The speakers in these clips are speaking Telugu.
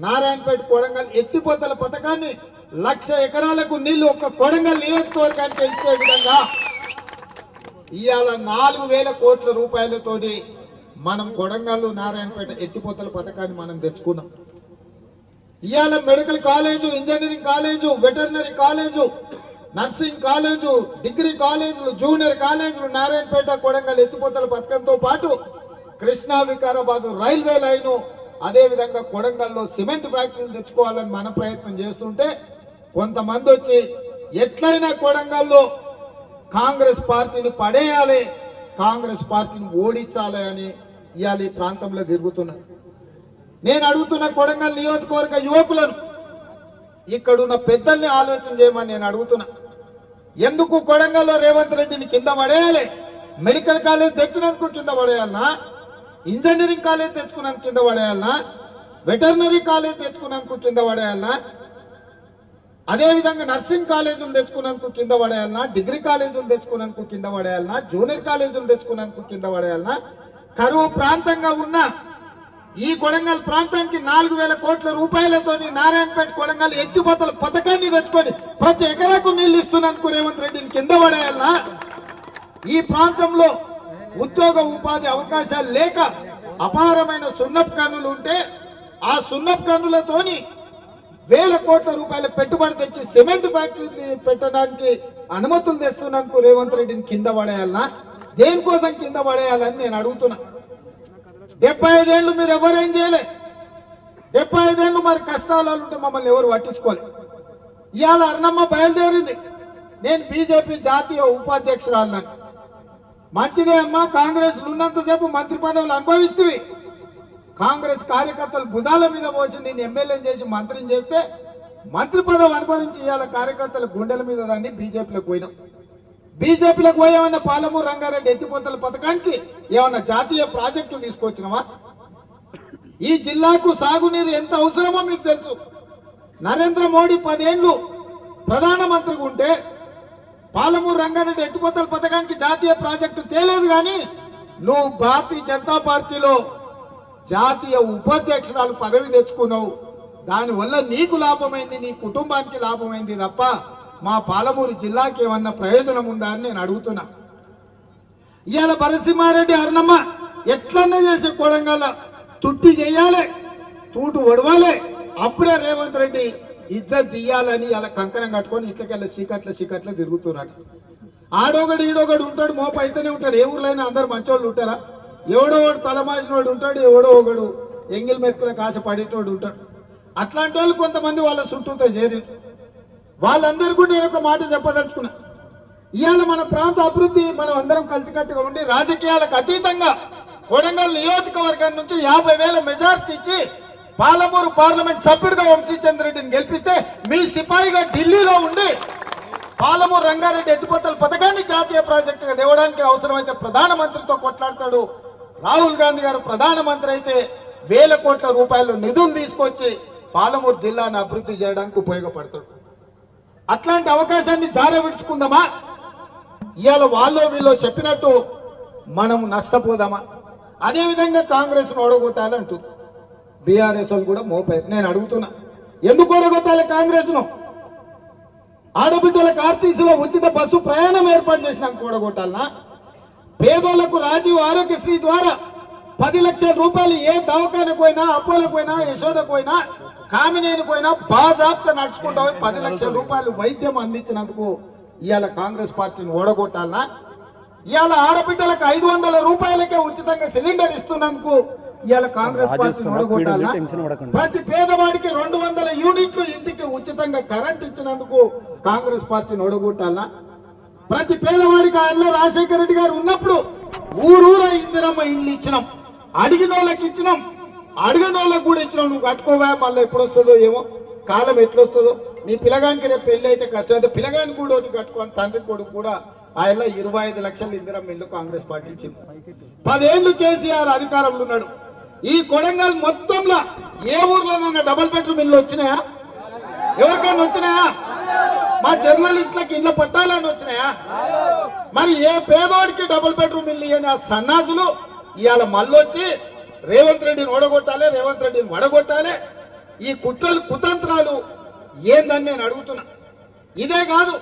నారాయణపేట కొడంగల్ ఎత్తిపోతల పథకాన్ని 1,00,000 ఎకరాలకు నీళ్లు ఒక్క కొడంగల్ నియోజకవర్గానికి ఇచ్చే విధంగా ఇవాళ 4,000 కోట్ల రూపాయలతోటి మనం కొడంగల్ నారాయణపేట ఎత్తిపోతల పథకాన్ని మనం తెచ్చుకున్నాం. ఇవాళ medical college, engineering college, veterinary college, nursing college, degree కాలేజీలు, జూనియర్ కాలేజీలు నారాయణపేట కొడంగల్ ఎత్తిపోతల పథకంతో పాటు కృష్ణా వికారాబాద్ రైల్వే లైను, అదే విధంగా కొడంగల్లో సిమెంట్ ఫ్యాక్టరీలు తెచ్చుకోవాలని మన ప్రయత్నం చేస్తుంటే కొంతమంది వచ్చి ఎట్లయినా కొడంగల్లో కాంగ్రెస్ పార్టీని పడేయాలి, కాంగ్రెస్ పార్టీని ఓడించాలి అని ఇవాళ ఈ ప్రాంతంలో తిరుగుతున్నారు. నేను అడుగుతున్న కొడంగల్ నియోజకవర్గ యువకులను, ఇక్కడున్న పెద్దల్ని ఆలోచన చేయమని నేను అడుగుతున్నా. ఎందుకు కొడంగల్లో రేవంత్ రెడ్డిని కింద పడేయాలి? మెడికల్ కాలేజ్ తెచ్చినందుకు కింద పడేయాలనా? ఇంజనీరింగ్ కాలేజ్ తెచ్చుకున్నందుకు కింద పడేయాలనా? వెటర్నరీ కాలేజ్ తెచ్చుకున్నందుకు కింద పడేయాలనా? అదేవిధంగా నర్సింగ్ కాలేజీలు తెచ్చుకున్నందుకు కింద పడేయాలనా? డిగ్రీ కాలేజీలు తెచ్చుకున్నందుకు కింద పడేయాలనా? జూనియర్ కాలేజీలు తెచ్చుకున్నందుకు కింద పడేయాలనా? కరువు ప్రాంతంగా ఉన్న ఈ కొడంగల్ ప్రాంతానికి 4,000 కోట్ల రూపాయలతో నారాయణపేట కొడంగల్ ఎత్తిపోతల పథకాన్ని తెచ్చుకొని ప్రతి ఎకరాకు నీళ్లు ఇస్తున్నందుకు రేవంత్ రెడ్డిని కింద పడేయాలనా? ఈ ప్రాంతంలో ఉద్యోగ ఉపాధి అవకాశాలు లేక అపారమైన సున్నపు గనులు ఉంటే ఆ సున్నపు గనులతోని 1,000 కోట్ల రూపాయల పెట్టుబడి తెచ్చి సిమెంట్ ఫ్యాక్టరీ పెట్టడానికి అనుమతులు తెస్తున్నందుకు రేవంత్ రెడ్డిని కింద పడేయాలనా? దేనికోసం కింద పడేయాలని నేను అడుగుతున్నా. 75 ఏళ్ళు మీరు ఎవరేం చేయలే. 75 ఏళ్ళు మరి కష్టాలు ఉంటే మమ్మల్ని ఎవరు పట్టించుకోలే. ఇవాళ అర్ణమ్మ బయలుదేరింది, నేను బీజేపీ జాతీయ ఉపాధ్యక్షురాలను. మంచిదే అమ్మా, కాంగ్రెస్ ఉన్నంతసేపు మంత్రి పదవులు అనుభవిస్తుంది. కాంగ్రెస్ కార్యకర్తలు భుజాల మీద పోసి నేను ఎమ్మెల్యేని చేసి మంత్రిని చేస్తే మంత్రి పదవి అనుభవించి ఇవాళ కార్యకర్తల గుండెల మీద దాన్ని బీజేపీలోకి పోయినాం. బీజేపీలోకి పోయామన్న పాలమూరు రంగారెడ్డి ఎత్తిపోతల పథకానికి ఏమన్నా జాతీయ ప్రాజెక్టులు తీసుకొచ్చినావా? ఈ జిల్లాకు సాగునీరు ఎంత అవసరమో మీకు తెలుసు. నరేంద్ర మోడీ 10 ఏళ్లు ప్రధానమంత్రిగా ఉంటే పాలమూరు రంగారెడ్డి ఎత్తిపోతల పథకానికి జాతీయ ప్రాజెక్టు తేలేదు. కానీ నువ్వు భారతీయ జనతా పార్టీలో జాతీయ ఉపాధ్యక్షురాలు పదవి తెచ్చుకున్నావు. దానివల్ల నీకు లాభమైంది, నీ కుటుంబానికి లాభమైంది తప్ప మా పాలమూరు జిల్లాకి ఏమన్నా ప్రయోజనం ఉందా అని నేను అడుగుతున్నా. ఇవాళ భరసింహారెడ్డి అర్ణమ్మ ఎట్లన్నా చేసే కొడంగల్ తుట్టి చేయాలి, తూటు ఒడవాలి, అప్పుడే రేవంత్ రెడ్డి ఇజ్జత్ తీయాలని ఇలా కంకణం కట్టుకొని ఇట్లకెళ్ళి చీకట్ల తిరుగుతున్నాడు. ఆడొకడు ఈడొకడు ఉంటాడు, మోప అయితేనే ఉంటాడు. ఏ ఊర్లైనా అందరు మంచోళ్ళు ఉంటారా? ఎవడో ఒకడు తలమాసినోడు ఉంటాడు, ఎవడో ఒకడు ఎంగిల్ మెక్కులకు ఆశ పడేటోడు ఉంటాడు. అట్లాంటి వాళ్ళు కొంతమంది వాళ్ళ చుట్టూతో చేరి వాళ్ళందరికీ నేను ఒక మాట చెప్పదలుచుకున్నా. ఇవాళ మన ప్రాంత అభివృద్ధి మనం అందరం కలిసికట్టుగా ఉండి రాజకీయాలకు అతీతంగా కొడంగల్ నియోజకవర్గం నుంచి 50,000 మెజార్టీ ఇచ్చి పాలమూరు పార్లమెంట్ సభ్యుడిగా వంశీచంద్రెడ్డిని గెలిపిస్తే మీ సిపాయిగా ఢిల్లీలో ఉండి పాలమూరు రంగారెడ్డి ఎత్తిపోతల పథకాన్ని జాతీయ ప్రాజెక్టుగా తేవడానికి అవసరమైతే ప్రధానమంత్రితో కొట్లాడతాడు. రాహుల్ గాంధీ గారు ప్రధానమంత్రి అయితే 1,000 కోట్ల రూపాయలు నిధులు తీసుకొచ్చి పాలమూరు జిల్లాను అభివృద్ధి చేయడానికి ఉపయోగపడతాడు. అట్లాంటి అవకాశాన్ని జారవిడుచుకుందామా? ఇవాళ వాళ్ళు వీళ్ళు చెప్పినట్టు మనం నష్టపోదామా? అదేవిధంగా కాంగ్రెస్ ఓడగొట్టాలంటుంది. బీఆర్ఎస్ వాళ్ళు కూడా మోపారు. నేను అడుగుతున్నా, ఎందుకు ఓడగొట్టాలి కాంగ్రెస్ ను? ఆడబిడ్డలకు ఆర్టీసీలో ఉచిత బస్సు ప్రయాణం ఏర్పాటు చేసినాక ఓడగొట్టాలనా? పేదోళ్లకు రాజీవ్ ఆరోగ్యశ్రీ ద్వారా 10 లక్షల రూపాయలు ఏ దవాఖానకు పోయినా, అపోలకు పోయినా, యశోదకు పోయినా, కామినేని పోయినా బాజాబ్తా నడుచుకుంటా 10 లక్షల రూపాయలు వైద్యం అందించినందుకు ఇవాళ కాంగ్రెస్ పార్టీని ఓడగొట్టాలనా? ఇవాళ ఆడబిడ్డలకు 500 రూపాయలకే ఉచితంగా సిలిండర్ ఇస్తున్నందుకు ఇవాళ కాంగ్రెస్ పార్టీని ఓడగొట్టాలనా? ప్రతి పేదవాడికి 200 యూనిట్లు ఇంటికి ఉచితంగా కరెంట్ ఇచ్చినందుకు కాంగ్రెస్ పార్టీని ఓడగొట్టాలనా? ప్రతి పేదవాడికి ఆయన రాజశేఖర రెడ్డి గారు ఉన్నప్పుడు ఊరూరా ఇందిరమ్మ ఇల్లు ఇచ్చినాం, అడిగిన వాళ్ళకి ఇచ్చినాం, అడిగిన వాళ్ళకి కూడా ఇచ్చినాం. నువ్వు కట్టుకోవా, మళ్ళీ ఎప్పుడు వస్తుందో ఏమో, కాలం ఎట్లొస్తుందో. నీ పిల్లగానికి రేపు పెళ్లి అయితే కష్టం అయితే పిల్లగాని కూడా ఒకటి కట్టుకోని తండ్రి కొడుకు కూడా ఆయన 25 లక్షల ఇందిరమ్మ ఇల్లు కాంగ్రెస్ పార్టీ ఇచ్చింది. 10 ఏళ్లు కేసీఆర్ అధికారంలో ఉన్నాడు. ఈ కొడంగల్ మొత్తంలో ఏ ఊర్లోనన్నా డబుల్ బెడ్రూమ్ ఇల్లు వచ్చినాయా? ఎవరికైనా వచ్చినాయా? మా జర్నలిస్టులకు ఇళ్ళ పట్టాలని వచ్చినాయా? మరి ఏ పేదోడికి డబుల్ బెడ్రూమ్ ఇల్లు ఇయ్యని ఆ సన్నాసులు ఇవాళ మళ్ళొచ్చి రేవంత్ రెడ్డిని ఓడగొట్టాలి, రేవంత్ రెడ్డిని వడగొట్టాలి, ఈ కుట్రలు కుతంత్రాలు ఏందని నేను అడుగుతున్నా. ఇదే కాదు,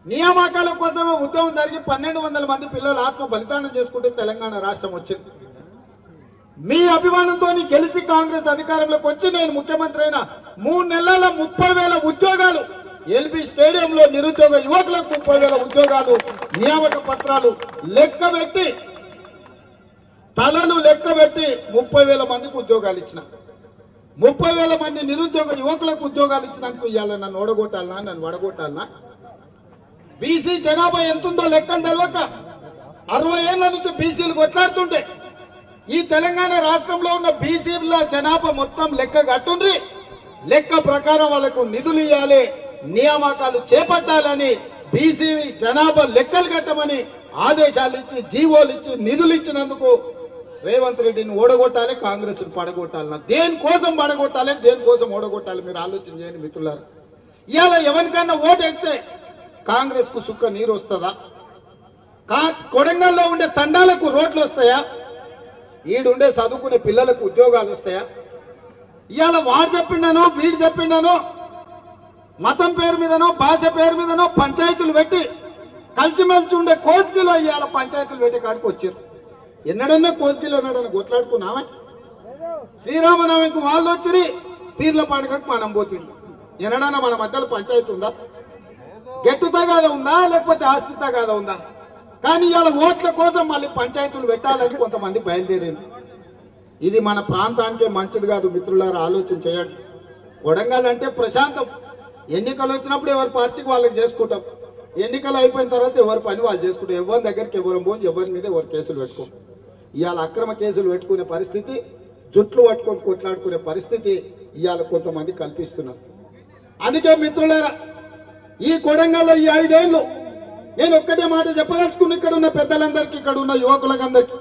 నియామకాల కోసమే ఉద్యమం జరిగి 1200 మంది పిల్లలు ఆత్మ బలిదానం చేసుకుంటే తెలంగాణ రాష్ట్రం వచ్చింది. మీ అభిమానంతో గెలిచి కాంగ్రెస్ అధికారంలోకి వచ్చి నేను ముఖ్యమంత్రి అయిన 3 నెలల 30,000 ఉద్యోగాలు, ఎల్బీ స్టేడియంలో నిరుద్యోగ యువకులకు 30,000 ఉద్యోగాలు, నియామక పత్రాలు లెక్కబెట్టి తలలు లెక్కబెట్టి 30,000 మందికి ఉద్యోగాలు ఇచ్చిన. 30,000 మంది నిరుద్యోగ యువకులకు ఉద్యోగాలు ఇచ్చినందుకు ఇవాళ నన్ను ఓడగొట్టాలనా, నన్ను వడగొట్టాలనా? బీసీ జనాభా ఎంతుందో లెక్కను తెలవక 60 ఏళ్ల నుంచి బీసీలు కొట్లాడుతుంటే ఈ తెలంగాణ రాష్ట్రంలో ఉన్న బీసీల జనాభా మొత్తం లెక్క కట్టుండ్రి. లెక్క ప్రకారం వాళ్ళకు నిధులు ఇవ్వాలి, నియామకాలు చేపట్టాలని, బీసీ జనాభా లెక్కలు కట్టమని ఆదేశాలు ఇచ్చి, జీవోలు ఇచ్చి, నిధులు ఇచ్చినందుకు రేవంత్ రెడ్డిని ఓడగొట్టాలి, కాంగ్రెస్ పడగొట్టాలన్నా దేనికోసం పడగొట్టాలి, దేనికోసం ఓడగొట్టాలి? మీరు ఆలోచన చేయండి మిత్రులారా. ఇవాళ ఎవరికన్నా ఓటేస్తే కాంగ్రెస్ కు సుక్క నీరు వస్తుందా? కొడంగల్లో ఉండే తండాలకు రోడ్లు వస్తాయా? ఈడుండే చదువుకునే పిల్లలకు ఉద్యోగాలు వస్తాయా? ఇవాళ వాడు చెప్పిండనో వీడు చెప్పిండనో మతం పేరు మీదనో భాష పేరు మీదనో పంచాయతీలు పెట్టి కలిసిమెలిసి ఉండే కోస్గిలో ఇవాళ పంచాయతీలు పెట్టి కాడికి వచ్చారు. ఎన్నడన్నా కోస్గిలో ఎన్నడన్నా కొట్లాడుకున్నామా? శ్రీరామనవమికి వాళ్ళు వచ్చి పీర్ల పండుగకు మనం పోతుంది. ఎన్నడన్నా మన మధ్యలో పంచాయతీ ఉందా? గెట్టు తగాద ఉందా, లేకపోతే ఆస్తి తగాద ఉందా? కానీ ఇవాళ ఓట్ల కోసం మళ్ళీ పంచాయతీలు పెట్టాలని కొంతమంది బయలుదేరారు. ఇది మన ప్రాంతానికే మంచిది కాదు మిత్రులారా, ఆలోచన చేయండి. కొడంగల్ అంటే ప్రశాంతం. ఎన్నికలు వచ్చినప్పుడు ఎవరి పార్టీకి వాళ్ళకి చేసుకుంటాం, ఎన్నికలు అయిపోయిన తర్వాత ఎవరి పని వాళ్ళు చేసుకుంటాం. ఎవరి దగ్గరికి ఎవరు పోయి ఎవరి మీద ఎవరు కేసులు పెట్టుకోం. ఇవాళ అక్రమ కేసులు పెట్టుకునే పరిస్థితి, జుట్లు పట్టుకొని కొట్లాడుకునే పరిస్థితి ఇవాళ కొంతమంది కల్పిస్తున్నారు. అందుకే మిత్రులారా, ఈ కొడంగల్లో ఈ 5 ఏళ్ళు నేను ఒక్కటే మాట చెప్పదలుచుకున్న ఇక్కడ ఉన్న పెద్దలందరికీ, ఇక్కడ ఉన్న యువకులందరికీ,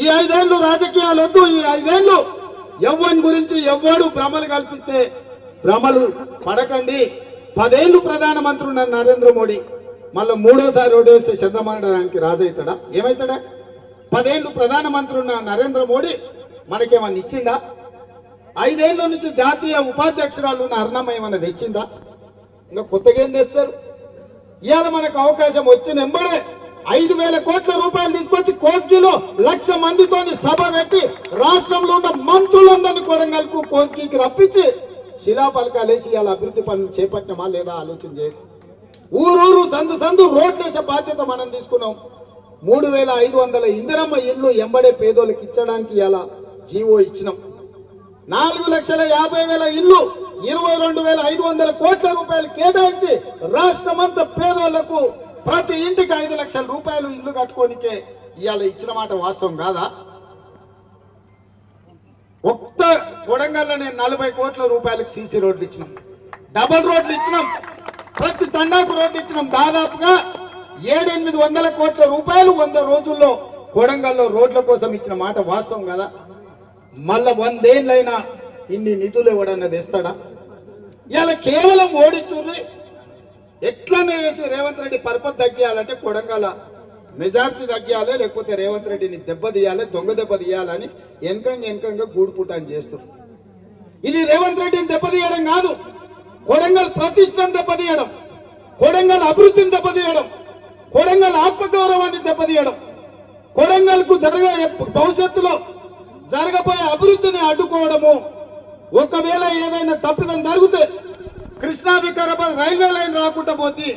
ఈ 5 ఏళ్ళు రాజకీయాలు వద్దు. ఈ 5 ఏళ్ళు ఎవ్వని గురించి ఎవ్వడు భ్రమలు కల్పిస్తే భ్రమలు పడకండి. 10 ఏళ్ళు ప్రధానమంత్రి ఉన్న నరేంద్ర మోడీ మళ్ళీ 3వసారి ఓటేస్తే చంద్రబాబు రాజవుతాడా? ఏమవుతాడా? 10 ఏళ్ళు ప్రధానమంత్రి ఉన్న నరేంద్ర మోడీ మనకేమన్నా ఇచ్చిందా? 5 ఏళ్ల నుంచి జాతీయ ఉపాధ్యక్షురాలు ఉన్న అరుణమ్మ ఏమన్నా తెచ్చిందా? ఇంకా కొత్తగా ఏం తెస్తారు? ఇవాళ మనకు అవకాశం వచ్చిన ఎంబడే 5,000 కోట్ల రూపాయలు తీసుకొచ్చి కోస్గిలో 1,00,000 మందితోని సభ పెట్టి రాష్ట్రంలో ఉన్న మంత్రులందరినీ కొడంగల్కు కోస్గికి రప్పించి శిలాఫలకాలేసి ఇవాళ అభివృద్ధి పనులు చేపట్టినమా లేదా ఆలోచన చేసి, ఊరూరు సందు సందు రోడ్లు వేసే బాధ్యత మనం తీసుకున్నాం. 3,500 ఇందిరమ్మ ఇళ్లు ఎంబడే పేదోళ్ళకి ఇచ్చడానికి ఇవాళ జీవో ఇచ్చినాం. 4,50,000 ఇళ్లు 22,500 కోట్ల రూపాయలు కేటాయించి రాష్ట్రమంతా పేదోళ్లకు ప్రతి ఇంటికి 5 లక్షల రూపాయలు ఇల్లు కట్టుకోనికే ఇవాళ ఇచ్చిన మాట వాస్తవం కాదా? ఒక్క కొడంగల్లో నేను 40 కోట్ల రూపాయలకు సీసీ రోడ్లు ఇచ్చినాం, డబల్ రోడ్లు ఇచ్చినాం, ప్రతి తండాకు రోడ్లు ఇచ్చినాం. దాదాపుగా 700-800 కోట్ల రూపాయలు 100 రోజుల్లో కొడంగల్లో రోడ్ల కోసం ఇచ్చిన మాట వాస్తవం కదా? మళ్ళా 100 ఏళ్ళైనా ఇన్ని నిధులు ఎవడన్నా తెస్తాడా? ఇలా కేవలం ఓడిచ్చుర్రి ఎట్లనే వేసి రేవంత్ రెడ్డి పరపతి తగ్గియాలంటే కొడంగల్ మెజార్టీ తగ్గియాలి, లేకపోతే రేవంత్ రెడ్డిని దెబ్బతీయాలి, దొంగ దెబ్బ తీయాలని వెనకంగా గూడుపుటాన్ని చేస్తారు. ఇది రేవంత్ రెడ్డిని దెబ్బతీయడం కాదు, కొడంగల్ ప్రతిష్టను దెబ్బతీయడం, కొడంగల్ అభివృద్ధిని దెబ్బతీయడం, కొడంగల్ ఆత్మగౌరవాన్ని దెబ్బతీయడం, కొడంగల్ కు భవిష్యత్తులో జరగబోయే అభివృద్ధిని అడ్డుకోవడము. ఒకవేళ ఏదైనా తప్పిదం జరిగితే కృష్ణా వికారాబాద్ రైల్వే లైన్ రాకుండా పోతే,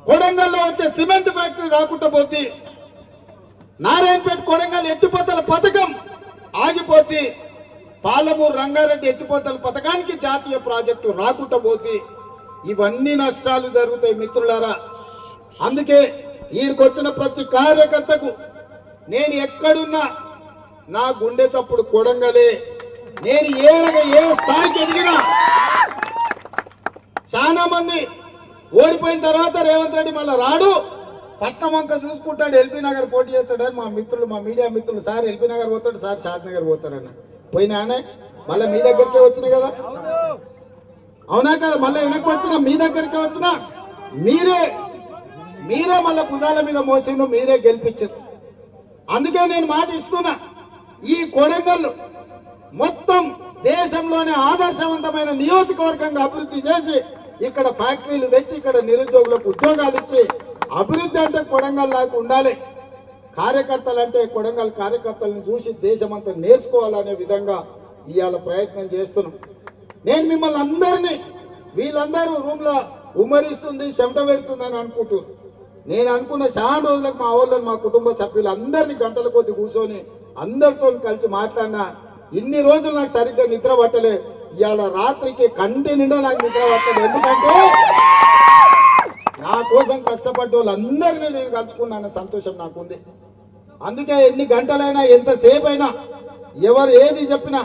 కొడంగల్లో వచ్చే సిమెంట్ ఫ్యాక్టరీ రాకుండా పోతే, నారాయణపేట కొడంగల్ ఎత్తిపోతల పథకం ఆగిపోతే, పాలమూరు రంగారెడ్డి ఎత్తిపోతల పథకానికి జాతీయ ప్రాజెక్టు రాకుండా పోతే ఇవన్నీ నష్టాలు జరుగుతాయి మిత్రులారా. అందుకే ఈడికొచ్చిన ప్రతి కార్యకర్తకు నేను ఎక్కడున్నా నా గుండె చప్పుడు కొడంగలే. నేను ఏ స్థాయికి ఎదిగినా, చాలా మంది ఓడిపోయిన తర్వాత రేవంత్ రెడ్డి మళ్ళీ రాడు, పట్నం వంక చూసుకుంటాడు, ఎల్బీ నగర్ పోటీ చేస్తాడని మా మిత్రులు, మా మీడియా మిత్రులు, సార్ ఎల్బీ నగర్ పోతాడు, సార్ షాద్ నగర్ పోతారన్న పోయినానే మళ్ళీ మీ దగ్గరికే వచ్చినాయి కదా, అవునా కదా? మళ్ళీ వెనక్కి వచ్చినా మీ దగ్గరికే వచ్చినా మీరే మళ్ళీ భుజాల మీద మోసిండు, మీరే గెలిపించారు. అందుకే నేను మాట ఇస్తున్నా, ఈ కొడంగల్ మొత్తం దేశంలోనే ఆదర్శవంతమైన నియోజకవర్గంగా అభివృద్ధి చేసి ఇక్కడ ఫ్యాక్టరీలు తెచ్చి ఇక్కడ నిరుద్యోగులకు ఉద్యోగాలు ఇచ్చి అభివృద్ధి అంటే కొడంగల్ లాగా ఉండాలి. కార్యకర్తలు అంటే కొడంగల్ కార్యకర్తలను చూసి దేశమంతా నేర్చుకోవాలనే విధంగా ఇవాళ ప్రయత్నం చేస్తున్నాం. నేను మిమ్మల్ని అందరినీ వీళ్ళందరూ రూమ్ లో ఉమ్మరిస్తుంది చెమట పెడుతుందని అనుకుంటున్నారు. నేను అనుకున్న చాలా రోజులకు మా వాళ్ళని మా కుటుంబ సభ్యులు అందరినీ గంటల కొద్ది కూర్చొని అందరితో కలిసి మాట్లాడినా ఇన్ని రోజులు నాకు సరిగ్గా నిద్ర పట్టలే. ఇవాళ రాత్రికి కంటి నిండా నాకు నిద్ర పట్టలేదు. ఎందుకంటే నా కోసం కష్టపడ్డ వాళ్ళందరినీ నేను కలుసుకున్నాను సంతోషం నాకుంది. అందుకే ఎన్ని గంటలైనా ఎంతసేపు అయినా ఎవరు ఏది చెప్పినా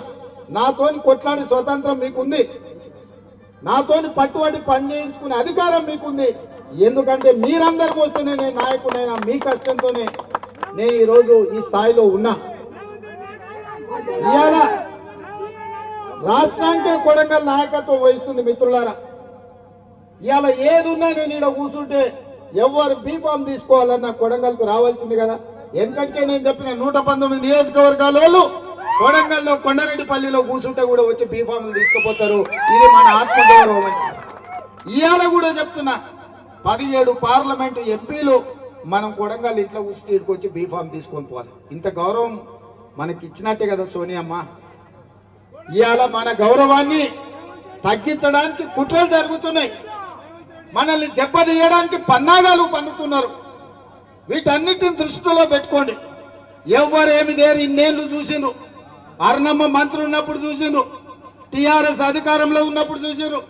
నాతోని కొట్లాడే స్వతంత్రం మీకుంది, నాతోని పట్టుబడి పని చేయించుకునే అధికారం మీకుంది. ఎందుకంటే మీరందరి కోసమే నేను నాయకుడైనా మీ కష్టంతోనే నేను ఈరోజు ఈ స్థాయిలో ఉన్నా. ఇవాళ రాష్ట్రానికే కొడంగల్ నాయకత్వం వహిస్తుంది మిత్రులారా. ఇవాళ ఏది ఉన్నా నేను ఇక్కడ కూర్చుంటే ఎవరు బీఫామ్ తీసుకోవాలన్నా కొడంగల్కు రావాల్సింది కదా. ఎందుకంటే నేను చెప్పిన 119 నియోజకవర్గాల వాళ్ళు కొడంగల్లో కొండరెడ్డిపల్లిలో కూర్చుంటే కూడా వచ్చి బీఫామ్లు తీసుకుపోతారు. ఇది మన ఆత్మగౌరవం. ఇవాళ కూడా చెప్తున్నా 17 పార్లమెంటు ఎంపీలు మనం కొడంగల్ ఇట్లా కూర్చుంటే ఇక్కడికి వచ్చి బీఫామ్ తీసుకొని పోవాలి. ఇంత గౌరవం మనకి ఇచ్చినట్టే కదా సోనియమ్మ. ఇవాళ మన గౌరవాన్ని తగ్గించడానికి కుట్రలు జరుగుతున్నాయి, మనల్ని దెబ్బతీయడానికి పన్నాగాలు పన్నుతున్నారు. వీటన్నిటిని దృష్టిలో పెట్టుకోండి. ఎవరేమి దేరు ఇన్నేళ్లు చూసిండ్రు. అర్ణమ్మ మంత్రి ఉన్నప్పుడు చూసిండ్రు, టీఆర్ఎస్ అధికారంలో ఉన్నప్పుడు చూసిండ్రు,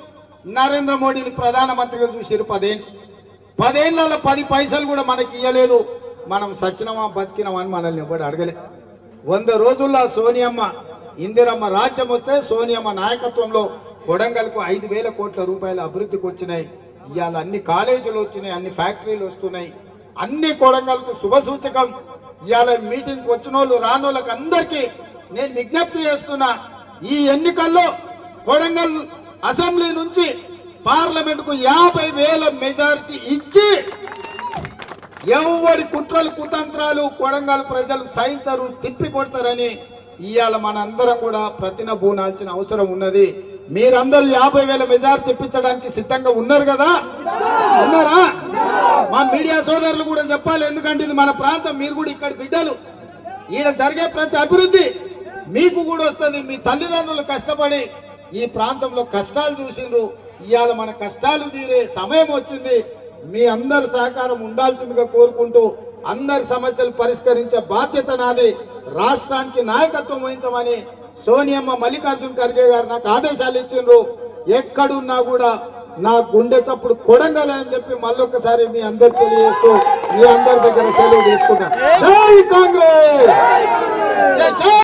నరేంద్ర మోడీని ప్రధానమంత్రిగా చూసిరు. 10 ఏళ్లలో 10 పైసలు కూడా మనకి ఇయ్యలేదు. మనం సచ్చినమా బతికినమా అని మనల్ని ఎవరు అడగలే. 100 రోజుల్లో సోనియమ్మ ఇందిరమ్మ రాజ్యం వస్తే సోనియమ్మ నాయకత్వంలో కొడంగల్కు 5,000 కోట్ల రూపాయల అభివృద్ధికి వచ్చినాయి. ఇవాళ అన్ని కాలేజీలు వచ్చినాయి, అన్ని ఫ్యాక్టరీలు వస్తున్నాయి. అన్ని కొడంగల్కు శుభ సూచకం. ఇవాళ మీటింగ్ వచ్చిన వాళ్ళు రానోళ్ళకి అందరికీ నేను విజ్ఞప్తి చేస్తున్నా, ఈ ఎన్నికల్లో కొడంగల్ అసెంబ్లీ నుంచి పార్లమెంటుకు 50,000 మెజారిటీ ఇచ్చి ఎవరి కుట్రలు కుతంత్రాలు కొడంగల్ ప్రజలు సహించరు, తిప్పి కొడతారని ఇవాళ మనందరం కూడా ప్రతినబూనాల్సిన అవసరం ఉన్నది. మీరందరూ 50,000 మెజారిటీ తెప్పించడానికి సిద్ధంగా ఉన్నారు కదా? ఉన్నారా? మా మీడియా సోదరులు కూడా చెప్పాలి. ఎందుకంటే ఇది మన ప్రాంతం, మీరు కూడా ఇక్కడ బిడ్డలు. ఈడ జరిగే ప్రతి అభివృద్ధి మీకు కూడా వస్తుంది. మీ తల్లిదండ్రులు కష్టపడి ఈ ప్రాంతంలో కష్టాలు చూసిండ్రు. ఇవాళ మన కష్టాలు తీరే సమయం వచ్చింది. మీ అందరి సహకారం ఉండాల్సిందిగా కోరుకుంటూ అందరి సమస్యలు పరిష్కరించే బాధ్యత నాది. రాష్ట్రానికి నాయకత్వం వహించమని సోనియమ్మ మల్లికార్జున ఖర్గే గారు నాకు ఆదేశాలు ఇచ్చిండ్రు. ఎక్కడున్నా కూడా నా గుండె చప్పుడు కొడంగల్ అని చెప్పి మళ్ళొక్కసారి మీ అందరు తెలియజేస్తూ మీ అందరి దగ్గర సెలవు తీసుకుంటా. జై కాంగ్రెస్.